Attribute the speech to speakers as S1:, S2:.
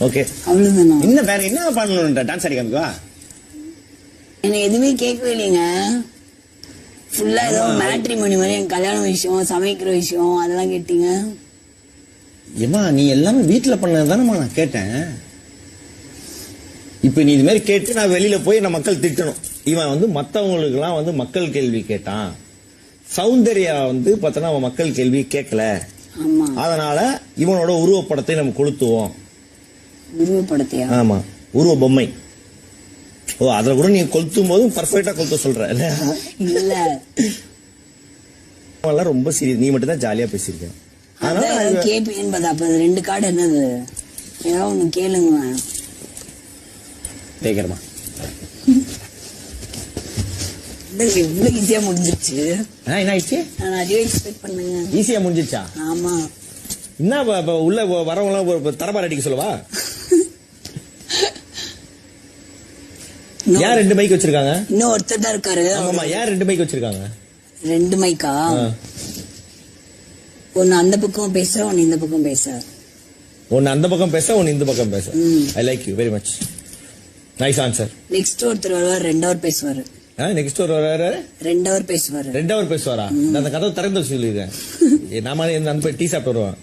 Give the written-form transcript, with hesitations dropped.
S1: Okay
S2: அவ்வளவுதானா?
S1: இன்னும் வேற என்ன பண்ணணும்? டான்ஸ் ஆடி காமிக்கவா?
S2: எனக்கு எதுவுமே கேட்கவே இல்லைங்க. ஃபுல்லா ஏதோ மேட்ரிமோனி மாதிரி என் கல்யாண விஷயம், சமைக்கிற விஷயம் அதெல்லாம் கேட்டீங்க.
S1: ஏமா நீ எல்லாமே வீட்டுல பண்ணதானமா நான் கேட்டேன். இப்ப நீ இது மாதிரி கேட்டு நான் வெளியில போய் நான் மக்கள் திட்டணும். இவன் வந்து மத்தவங்களுக்கு எல்லாம் வந்து மக்கள் கேள்வி கேட்டான். சௌந்தர்யா வந்து பார்த்தனா அவன் மக்கள் கேள்வி கேட்கல.
S2: ஆமா.
S1: அதனால இவனோட உருவப்படத்தை நம்ம கொளுத்துவோம்.
S2: உருவப்படத்தையா?
S1: ஆமா, உருவ பொம்மை. ஓ, அதுல கூட நீ கொளுத்தும் போதும் பர்ஃபெக்டா கொளுத்த சொல்ற.
S2: இல்ல
S1: ரொம்ப சீரியஸ். நீ மட்டும் தான் ஜாலியா பேசிருக்க.
S2: அதனால கேப்பீங்கன்னு பார்த்தா அப்ப 2 கார்டு என்னது? ஏதாவது ஒண்ணு கேளுங்க.
S1: கேக்குறமா?
S2: இவ்வளவு ஈஸியா முடிஞ்சிருச்சு.
S1: என்ன ஆயிடுச்சு?
S2: நான் அதுவே எக்ஸ்பெக்ட் பண்ணுங்க.
S1: ஈஸியா முடிஞ்சிருச்சா?
S2: ஆமா.
S1: என்ன உள்ள வரவங்க தரபார் அடிக்க சொல்லவா? யார் 2 மைக் வச்சிருக்காங்க?
S2: இன்னும் ஒருத்தர் தான் இருக்காரு.
S1: ஆமா, யார் 2 மைக் வச்சிருக்காங்க?
S2: 2 மைக்கா? ஒன்னு அந்த பக்கம் பேச, ஒன்னு இந்த பக்கம் பேச.
S1: ஒன்னு அந்த பக்கம் பேச, ஒன்னு இந்த பக்கம் பேச. I like you very much. Nice answer.
S2: Next ஒருத்தர் வருவார், 2 ஹவர் பேசுவாரு.
S1: நெக்ஸ்ட் ஒரு
S2: 2 ஹவர் பேசுவாரு.
S1: 2 ஹவர் பேசுவாரா? அந்த கதவை திறந்து சொல்லிருக்கேன். நாம டீ சாப்பிட்டு வருவான்.